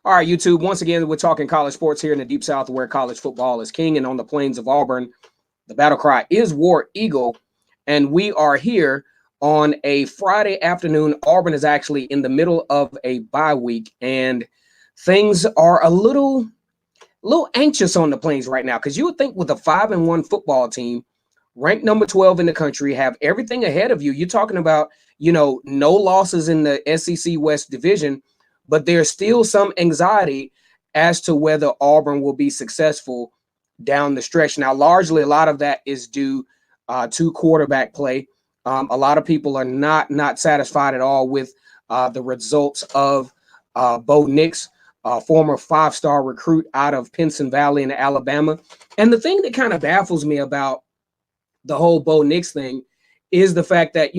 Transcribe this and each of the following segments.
All right, YouTube. Once again, we're talking college sports here in the Deep South, where college football is king, and on the plains of Auburn, the battle cry is War Eagle, and we are here on a Friday afternoon. Auburn is actually in the middle of a bye week, and things are a little anxious on the plains right now, because you would think with a 5-1 football team, ranked number 12 in the country, have everything ahead of you. You're talking about, no losses in the SEC West division, but there's still some anxiety as to whether Auburn will be successful down the stretch. Now, largely, a lot of that is due to quarterback play. A lot of people are not satisfied at all with the results of Bo Nix, former 5-star recruit out of Pinson Valley in Alabama. And the thing that kind of baffles me about the whole Bo Nix thing is the fact that,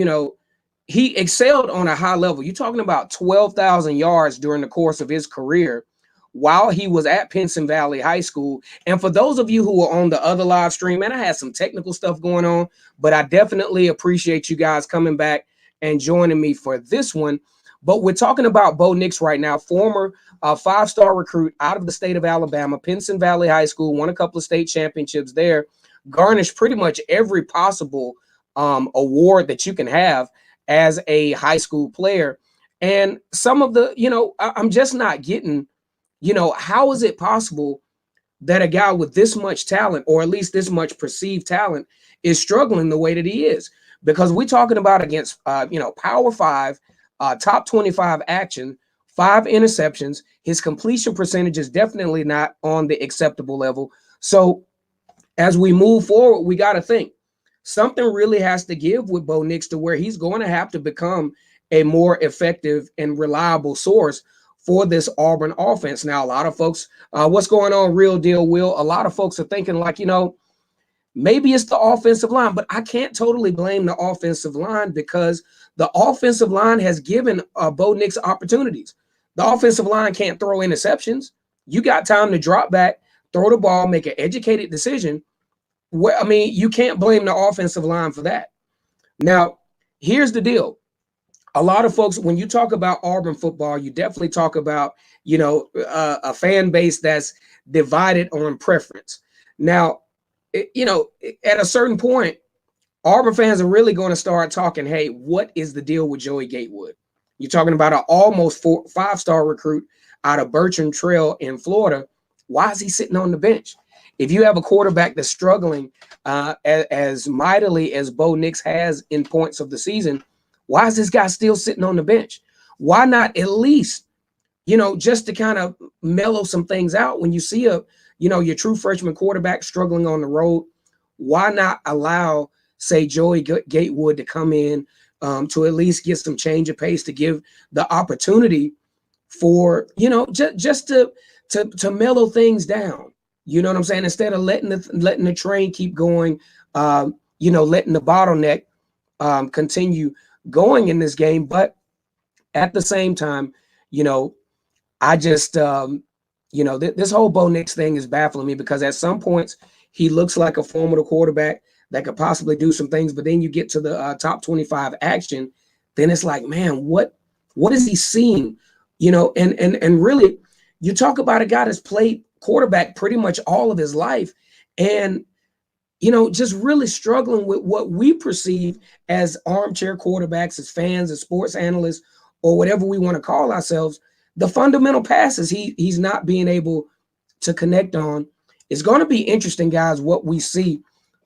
he excelled on a high level. You're talking about 12,000 yards during the course of his career while he was at Pinson Valley High School. And for those of you who were on the other live stream, man, I had some technical stuff going on, but I definitely appreciate you guys coming back and joining me for this one. But we're talking about Bo Nix right now, former 5-star recruit out of the state of Alabama, Pinson Valley High School, won a couple of state championships there, garnished pretty much every possible award that you can have as a high school player. And some of the, I'm just not getting, how is it possible that a guy with this much talent, or at least this much perceived talent, is struggling the way that he is? Because we're talking about against, Power 5, top 25 action, 5 interceptions. His completion percentage is definitely not on the acceptable level. So as we move forward, we got to think something really has to give with Bo Nix to where he's going to have to become a more effective and reliable source for this Auburn offense. Now, a lot of folks, what's going on, Real Deal Will? A lot of folks are thinking like, maybe it's the offensive line, but I can't totally blame the offensive line, because the offensive line has given Bo Nix opportunities. The offensive line can't throw interceptions. You got time to drop back, throw the ball, make an educated decision. Well, I mean, you can't blame the offensive line for that. Now, here's the deal. A lot of folks, when you talk about Auburn football, you definitely talk about, a fan base that's divided on preference. Now, at a certain point, Auburn fans are really going to start talking, hey, what is the deal with Joey Gatewood? You're talking about an almost 5-star recruit out of Bertrand Trail in Florida. Why is he sitting on the bench? If you have a quarterback that's struggling as mightily as Bo Nix has in points of the season, why is this guy still sitting on the bench? Why not at least, just to kind of mellow some things out when you see your true freshman quarterback struggling on the road? Why not allow, say, Joey Gatewood to come in to at least get some change of pace, to give the opportunity for, just to mellow things down. You know what I'm saying? Instead of letting the train keep going, letting the bottleneck continue going in this game. But at the same time, I just, this whole Bo Nix thing is baffling me, because at some points he looks like a formidable quarterback that could possibly do some things. But then you get to the top 25 action, then it's like, man, what is he seeing? And really, you talk about a guy that's played quarterback pretty much all of his life, and just really struggling with what we perceive as armchair quarterbacks, as fans, as sports analysts, or whatever we want to call ourselves. The fundamental passes he's not being able to connect on. It's going to be interesting, guys, what we see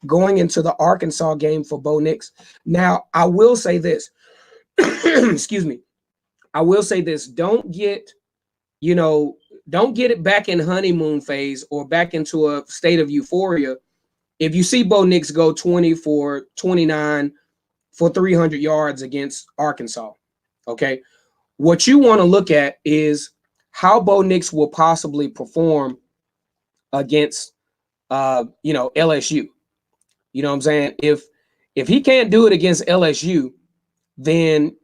going into the Arkansas game for Bo Nix. Now, I will say this. Excuse me. I will say this. Don't get it back in honeymoon phase or back into a state of euphoria if you see Bo Nix go 20 for 29 for 300 yards against Arkansas. Okay. What you want to look at is how Bo Nix will possibly perform against, LSU. You know what I'm saying? If he can't do it against LSU, then,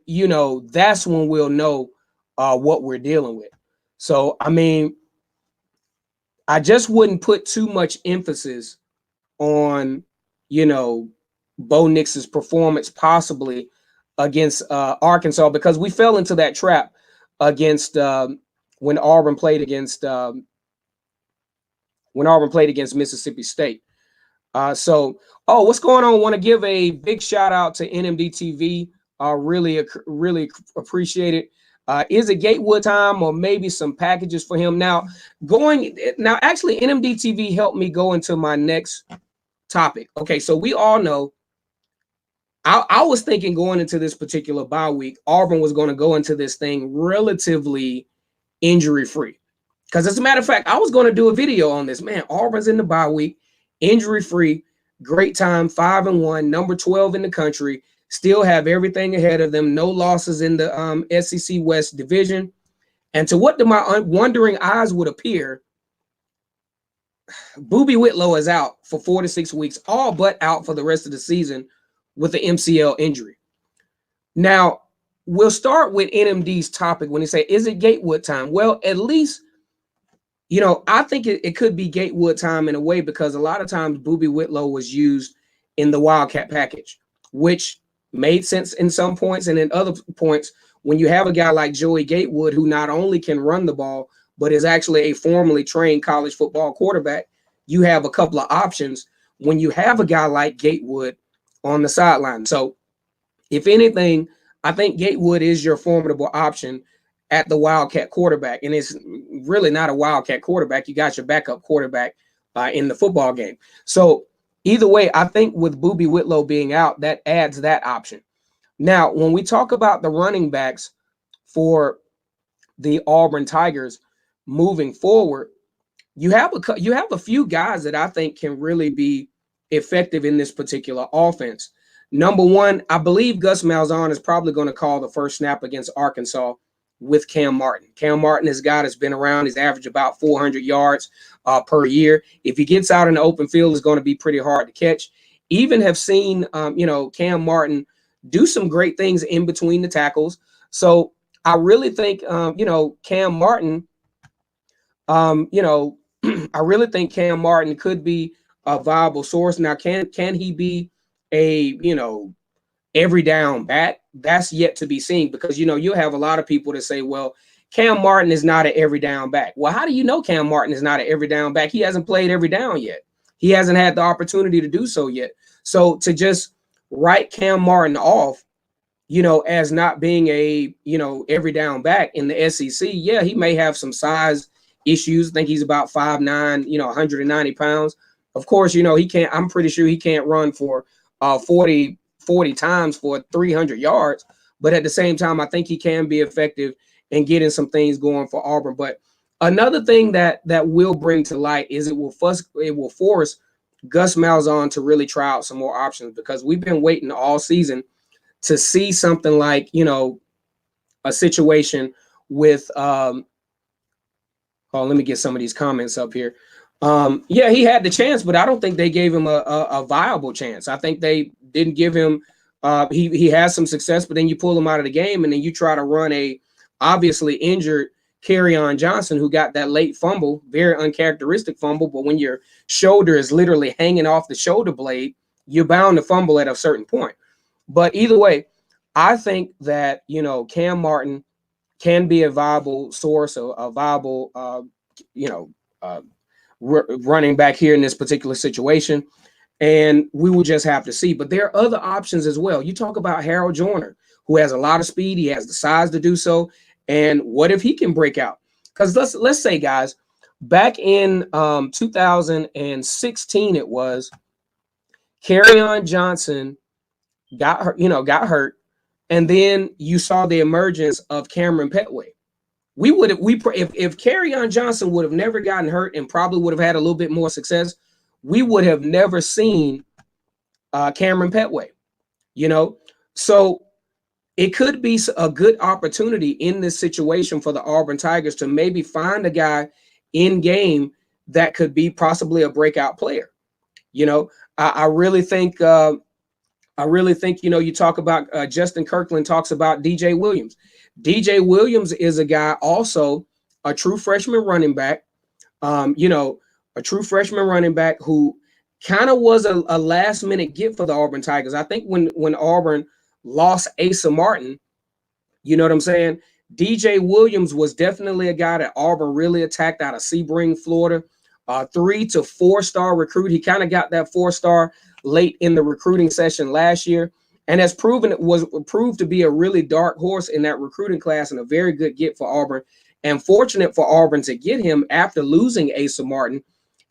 that's when we'll know what we're dealing with. So, I mean, I just wouldn't put too much emphasis on, Bo Nix's performance possibly against Arkansas, because we fell into that trap against when Auburn played against Mississippi State. What's going on? Want to give a big shout out to NMD TV. Really appreciate it. Is it Gatewood time or maybe some packages for him? Actually, NMD TV helped me go into my next topic. Okay, so we all know I was thinking going into this particular bye week, Auburn was going to go into this thing relatively injury-free. Because as a matter of fact, I was going to do a video on this. Man, Auburn's in the bye week, injury-free, great time, 5-1, number 12 in the country, still have everything ahead of them, no losses in the SEC West division. And to what my wondering eyes would appear, Boobie Whitlow is out for 4 to 6 weeks, all but out for the rest of the season with the MCL injury. Now, we'll start with NMD's topic when they say, is it Gatewood time? Well, at least, I think it could be Gatewood time in a way, because a lot of times Boobie Whitlow was used in the Wildcat package, which made sense in some points. And in other points, when you have a guy like Joey Gatewood, who not only can run the ball, but is actually a formally trained college football quarterback, you have a couple of options when you have a guy like Gatewood on the sideline. So if anything, I think Gatewood is your formidable option at the Wildcat quarterback. And it's really not a Wildcat quarterback. You got your backup quarterback in the football game. So either way, I think with Boobie Whitlow being out, that adds that option. Now, when we talk about the running backs for the Auburn Tigers moving forward, you have a few guys that I think can really be effective in this particular offense. Number one, I believe Gus Malzahn is probably going to call the first snap against Arkansas with Cam Martin. Cam Martin is a guy that's been around. He's averaged about 400 yards per year. If he gets out in the open field, it's going to be pretty hard to catch. Even have seen, Cam Martin do some great things in between the tackles. So I really think, Cam Martin, I really think Cam Martin could be a viable source. Now, can he be a, every down back? That's yet to be seen, because, you'll have a lot of people that say, well, Cam Martin is not an every down back. Well, how do you know Cam Martin is not an every down back? He hasn't played every down yet. He hasn't had the opportunity to do so yet. So to just write Cam Martin off, as not being a, every down back in the SEC, yeah, he may have some size issues. I think he's about 5'9", 190 pounds. Of course, he can't, I'm pretty sure he can't run for 40 times for 300 yards. But at the same time, I think he can be effective in getting some things going for Auburn. But another thing that will bring to light is it will force Gus Malzahn to really try out some more options, because we've been waiting all season to see something like, a situation with let me get some of these comments up here. Yeah, he had the chance, but I don't think they gave him a viable chance. I think they didn't give him he has some success, but then you pull him out of the game, and then you try to run a obviously injured Kerryon Johnson, who got that late fumble, very uncharacteristic fumble. But when your shoulder is literally hanging off the shoulder blade, you're bound to fumble at a certain point. But either way, I think that, Cam Martin can be a viable source, a viable, running back here in this particular situation. And we will just have to see. But there are other options as well. You talk about Harold Joyner, who has a lot of speed. He has the size to do so. And what if he can break out? Because let's say, guys, back in 2016, it was Kerryon Johnson got hurt. And then you saw the emergence of Cameron Petway. If Kerryon Johnson would have never gotten hurt and probably would have had a little bit more success, we would have never seen Cameron Petway. So it could be a good opportunity in this situation for the Auburn Tigers to maybe find a guy in game that could be possibly a breakout player. I really think. You talk about Justin Kirkland talks about DJ Williams. DJ Williams is a guy, also a true freshman running back, who kind of was a last minute get for the Auburn Tigers. I think when Auburn lost Asa Martin, you know what I'm saying? DJ Williams was definitely a guy that Auburn really attacked out of Sebring, Florida. 3 to 4 star recruit. He kind of got that 4-star late in the recruiting session last year, and has proved to be a really dark horse in that recruiting class and a very good get for Auburn. And fortunate for Auburn to get him after losing Asa Martin.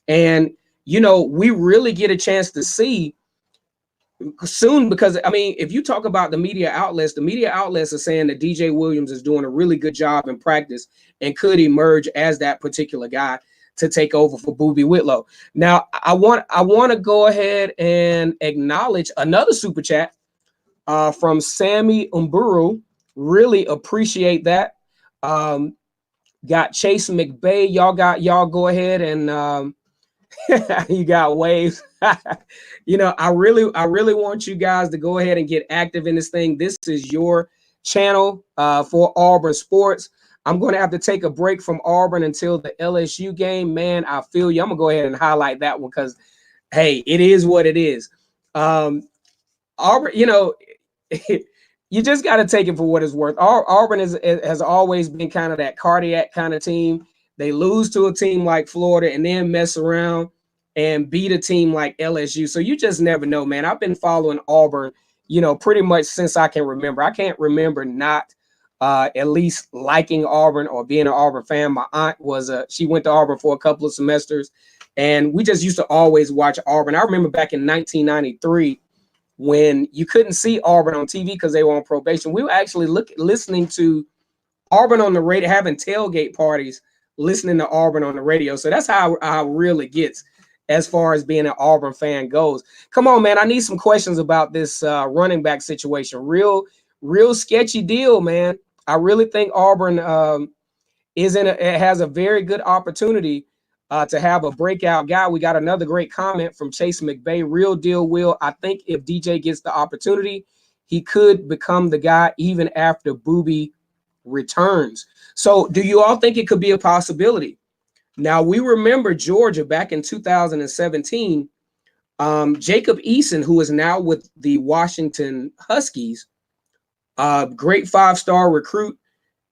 And we really get a chance to see soon, because I mean, if you talk about the media outlets are saying that DJ Williams is doing a really good job in practice and could emerge as that particular guy to take over for Boobie Whitlow. Now, I want to go ahead and acknowledge another super chat from Sammy Umburu. Really appreciate that. Got Chase McBay. Y'all go ahead and you got waves. I really want you guys to go ahead and get active in this thing. This is your channel for Auburn sports. I'm going to have to take a break from Auburn until the LSU game. Man, I feel you. I'm going to go ahead and highlight that one because, hey, it is what it is. Auburn, you just got to take it for what it's worth. Auburn has always been kind of that cardiac kind of team. They lose to a team like Florida and then mess around and beat a team like LSU. So you just never know, man. I've been following Auburn, pretty much since I can remember. I can't remember not at least liking Auburn or being an Auburn fan. My aunt she went to Auburn for a couple of semesters, and we just used to always watch Auburn. I remember back in 1993 when you couldn't see Auburn on TV because they were on probation. We were actually listening to Auburn on the radio, having tailgate parties, listening to Auburn on the radio. So that's how it really gets as far as being an Auburn fan goes. Come on, man. I need some questions about this running back situation. Real sketchy deal, man. I really think Auburn has a very good opportunity to have a breakout guy. We got another great comment from Chase McBay. Real deal, Will. I think if DJ gets the opportunity, he could become the guy even after Boobie returns. So do you all think it could be a possibility? Now, we remember Georgia back in 2017, Jacob Eason, who is now with the Washington Huskies, great 5-star recruit,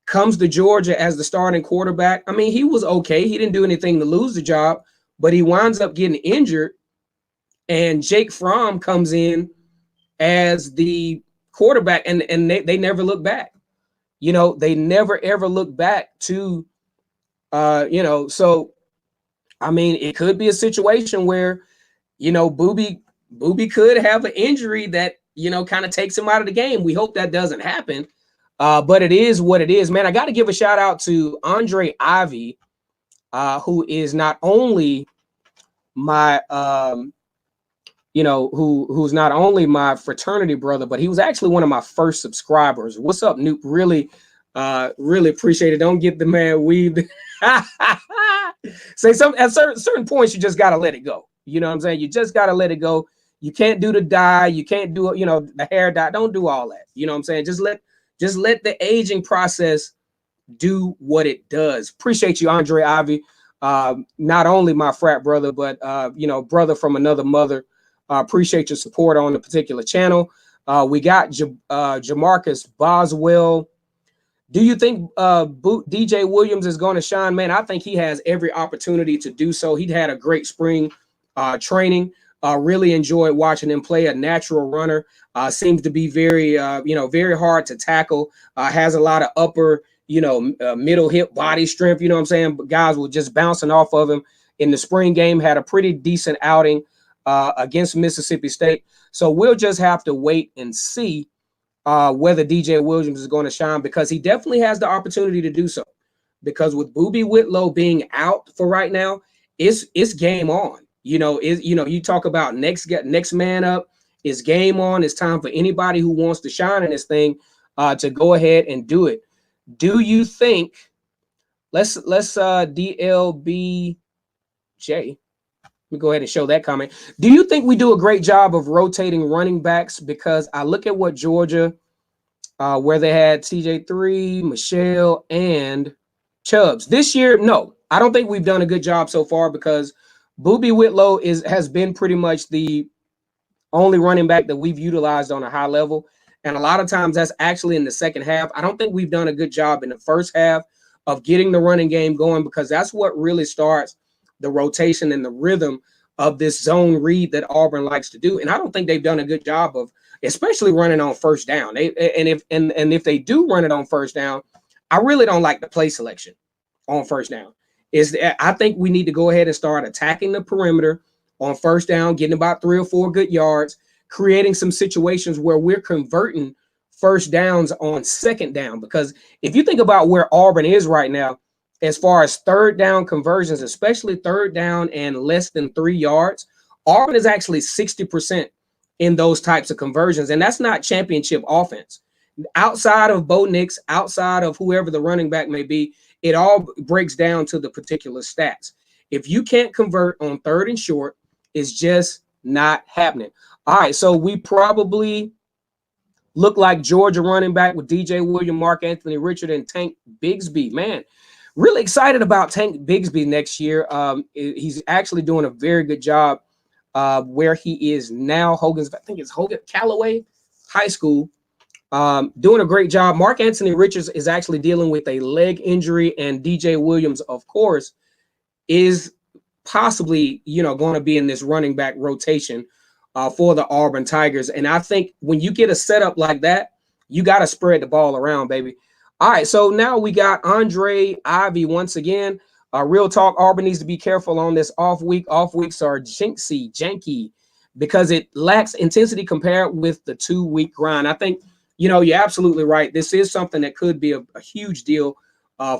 comes to Georgia as the starting quarterback. I mean, he was okay. He didn't do anything to lose the job, but he winds up getting injured, and Jake Fromm comes in as the quarterback, and they never look back. They never, ever look back to, so, I mean, it could be a situation where, Boobie could have an injury that, kind of takes him out of the game. We hope that doesn't happen, but it is what it is, man. I got to give a shout out to Andre Ivy, who is not only my, who's not only my fraternity brother, but he was actually one of my first subscribers. What's up, Noop? Really appreciate it. Don't get the man weaved. Say some at certain points, you just got to let it go. You know what I'm saying? You just got to let it go. You can't do the dye. You can't do, the hair dye. Don't do all that. You know what I'm saying? Just let the aging process do what it does. Appreciate you, Andre Ivy. Not only my frat brother, but, brother from another mother. Appreciate your support on the particular channel. We got Jamarcus Boswell. Do you think DJ Williams is going to shine? Man, I think he has every opportunity to do so. He'd had a great spring training. Really enjoyed watching him play. A natural runner. Seems to be very, very hard to tackle. Has a lot of upper, middle hip body strength. You know what I'm saying? But guys were just bouncing off of him in the spring game. Had a pretty decent outing against Mississippi State. So we'll just have to wait and see whether DJ Williams is going to shine, because he definitely has the opportunity to do so. Because with Boobie Whitlow being out for right now, it's game on. You talk about next man up. It's game on. It's time for anybody who wants to shine in this thing to go ahead and do it. Do you think? Let's DLBJ. Let me go ahead and show that comment. Do you think we do a great job of rotating running backs? Because I look at what Georgia, where they had TJ3, Michelle, and Chubbs. This year, no. I don't think we've done a good job so far, because Boobie Whitlow has been pretty much the only running back that we've utilized on a high level. And a lot of times that's actually in the second half. I don't think we've done a good job in the first half of getting the running game going, because that's what really starts the rotation and the rhythm of this zone read that Auburn likes to do. And I don't think they've done a good job of, especially running on first down. If they do run it on first down, I really don't like the play selection on first down. I think we need to go ahead and start attacking the perimeter on first down, getting about 3 or 4 good yards, creating some situations where we're converting first downs on second down. Because if you think about where Auburn is right now, as far as third down conversions, especially third down and less than 3 yards, Auburn is actually 60% in those types of conversions. And that's not championship offense. Outside of Bo Nix, outside of whoever the running back may be, it all breaks down to the particular stats. If you can't convert on third and short, it's just not happening. All right, so we probably look like Georgia running back with DJ Williams, Mark Anthony Richard, and Tank Bigsby. Man, really excited about Tank Bigsby next year. He's actually doing a very good job where he is now. I think it's Hogan Callaway High School. Doing a great job. Mark Anthony Richards is actually dealing with a leg injury, and DJ Williams, of course, is possibly, going to be in this running back rotation for the Auburn Tigers. And I think when you get a setup like that, you got to spread the ball around, baby. All right, so now we got Andre Ivy once again. Real talk, Auburn needs to be careful on this off week. Off weeks are janky, because it lacks intensity compared with the 2-week grind. I think, you're absolutely right. This is something that could be a huge deal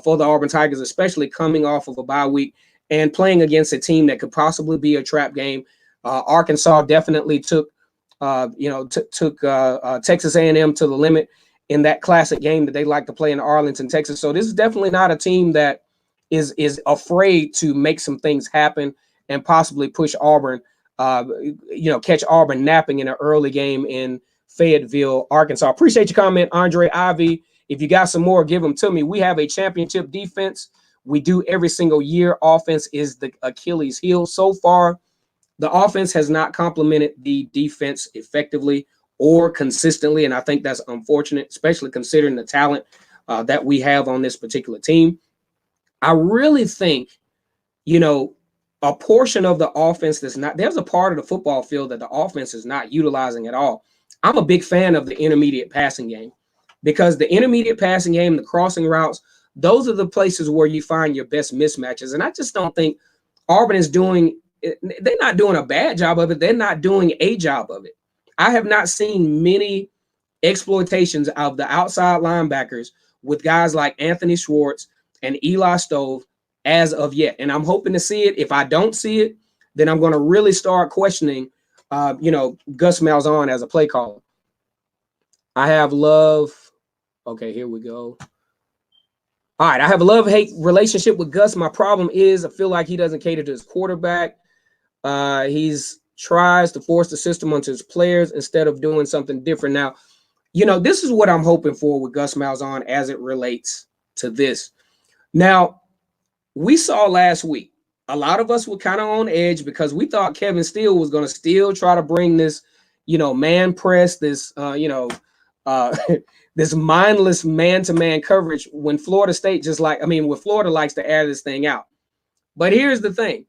for the Auburn Tigers, especially coming off of a bye week and playing against a team that could possibly be a trap game. Arkansas definitely took Texas A&M to the limit in that classic game that they like to play in Arlington, Texas. So this is definitely not a team that is afraid to make some things happen and possibly push Auburn, catch Auburn napping in an early game in Fayetteville, Arkansas. Appreciate your comment, Andre Ivy. If you got some more, give them to me. We have a championship defense. We do every single year. Offense is the Achilles heel. So far, the offense has not complemented the defense effectively or consistently, and I think that's unfortunate, especially considering the talent that we have on this particular team. I really think, a portion of the offense there's a part of the football field that the offense is not utilizing at all. I'm a big fan of the intermediate passing game, because the intermediate passing game, the crossing routes, those are the places where you find your best mismatches. And I just don't think Auburn is they're not doing a bad job of it. They're not doing a job of it. I have not seen many exploitations of the outside linebackers with guys like Anthony Schwartz and Eli Stove as of yet. And I'm hoping to see it. If I don't see it, then I'm going to really start questioning, Gus Malzahn as a play caller. I have love. Okay, here we go. All right, I have a love-hate relationship with Gus. My problem is I feel like he doesn't cater to his quarterback. He's tries to force the system onto his players instead of doing something different. Now, this is what I'm hoping for with Gus Malzahn as it relates to this. Now, we saw last week, a lot of us were kind of on edge because we thought Kevin Steele was going to still try to bring this, man press, this, this mindless man-to-man coverage when Florida State when Florida likes to air this thing out. But here's the thing.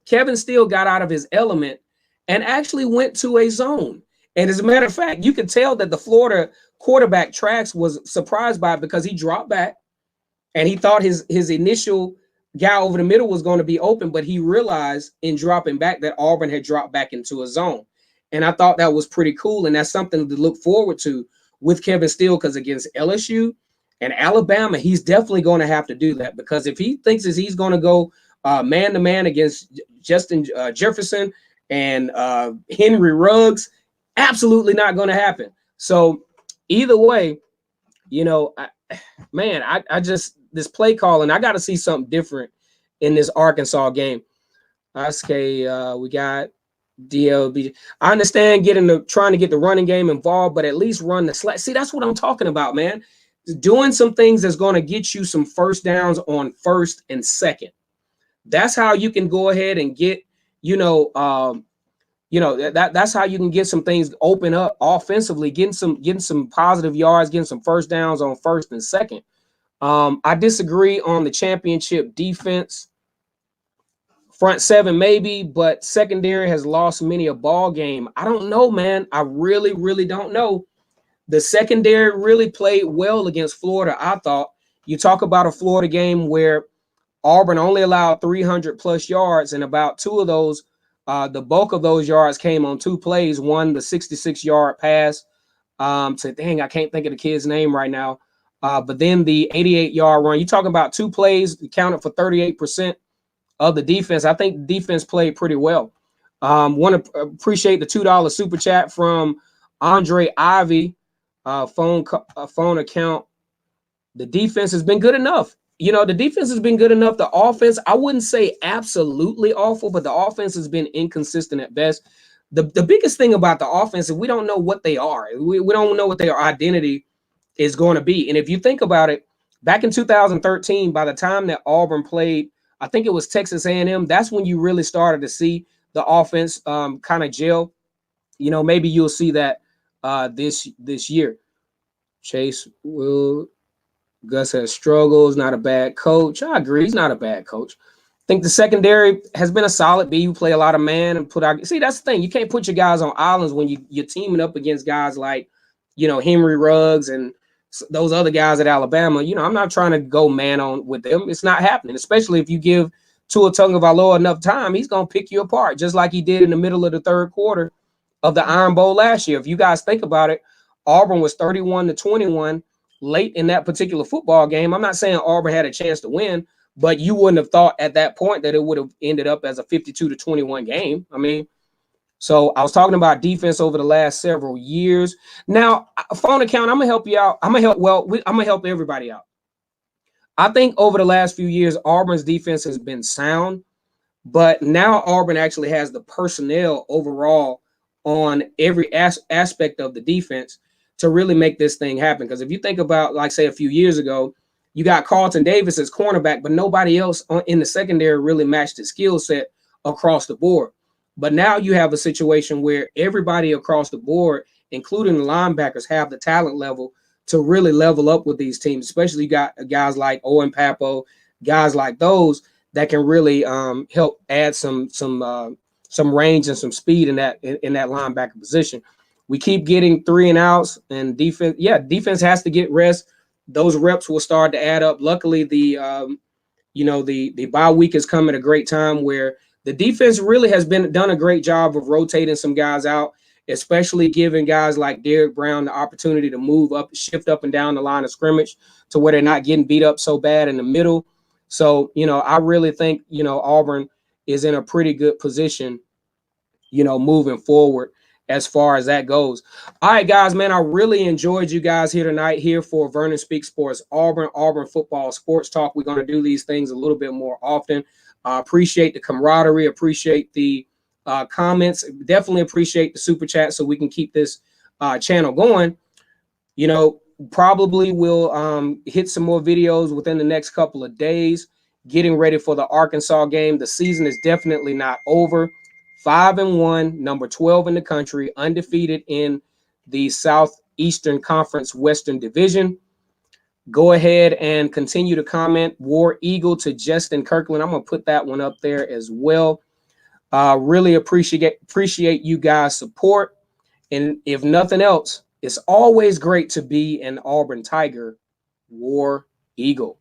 Kevin Steele got out of his element and actually went to a zone. And as a matter of fact, you could tell that the Florida quarterback Trax was surprised by it because he dropped back and he thought his initial guy over the middle was going to be open, but he realized in dropping back that Auburn had dropped back into a zone. And I thought that was pretty cool. And that's something to look forward to with Kevin Steele, because against LSU and Alabama, he's definitely going to have to do that, because if he thinks he's going to go man-to-man against Justin Jefferson and Henry Ruggs, absolutely not going to happen. So either way, I just this play calling, I got to see something different in this Arkansas game. Okay, we got DLB. I understand trying to get the running game involved, but at least run the slack. See, that's what I'm talking about, man. Doing some things that's going to get you some first downs on first and second. That's how you can go ahead and get, that's how you can get some things open up offensively, getting some positive yards, getting some first downs on first and second. I disagree on the championship defense. Front seven, maybe, but secondary has lost many a ball game. I don't know, man. I really, really don't know. The secondary really played well against Florida, I thought. You talk about a Florida game where Auburn only allowed 300 plus yards, and about two of those, the bulk of those yards came on two plays. One, the 66-yard pass to, dang, I can't think of the kid's name right now. But then the 88-yard run. You talking about two plays counted for 38% of the defense. I think the defense played pretty well. Want to appreciate the $2 super chat from Andre Ivy, phone account. The defense has been good enough. The defense has been good enough. The offense, I wouldn't say absolutely awful, but the offense has been inconsistent at best. The biggest thing about the offense is we don't know what they are. We don't know what their identity is going to be. And if you think about it, back in 2013, by the time that Auburn played, I think it was Texas A&M, that's when you really started to see the offense kind of gel. Maybe you'll see that this year. Chase will. Gus has struggles, not a bad coach. I agree, he's not a bad coach. I think the secondary has been a solid B. You play a lot of man and put out. See, that's the thing. You can't put your guys on islands when you're teaming up against guys like, Henry Ruggs and those other guys at Alabama. I'm not trying to go man on with them. It's not happening, especially if you give Tua Tagovailoa enough time. He's going to pick you apart, just like he did in the middle of the third quarter of the Iron Bowl last year. If you guys think about it, Auburn was 31-21 late in that particular football game. I'm not saying Auburn had a chance to win, but you wouldn't have thought at that point that it would have ended up as a 52-21 game. So I was talking about defense over the last several years. Now, phone account, I'm gonna help you out. I'm gonna help everybody out. I think over the last few years, Auburn's defense has been sound, but now Auburn actually has the personnel overall on every aspect of the defense to really make this thing happen. Because if you think about, like, say, a few years ago, you got Carlton Davis as cornerback, but nobody else in the secondary really matched his skill set across the board. But now you have a situation where everybody across the board, including the linebackers, have the talent level to really level up with these teams. Especially you got guys like Owen Papo, guys like those that can really help add some range and some speed in that linebacker position. We keep getting 3 and outs, and defense. Yeah, defense has to get rest. Those reps will start to add up. Luckily, the bye week is coming at a great time where the defense really has done a great job of rotating some guys out, especially giving guys like Derrick Brown the opportunity to move up, shift up and down the line of scrimmage to where they're not getting beat up so bad in the middle. So, I really think, Auburn is in a pretty good position, moving forward as far as that goes. All right, guys, man, I really enjoyed you guys here tonight here for Vernon Speaks Sports Auburn Football Sports Talk. We're going to do these things a little bit more often. Appreciate the camaraderie, appreciate the comments, definitely appreciate the super chat so we can keep this channel going. Probably we'll hit some more videos within the next couple of days, getting ready for the Arkansas game. The season is definitely not over. 5-1, number 12 in the country, undefeated in the Southeastern Conference Western Division. Go ahead and continue to comment. War Eagle to Justin Kirkland. I'm going to put that one up there as well. Really appreciate you guys' support. And if nothing else, it's always great to be an Auburn Tiger. War Eagle.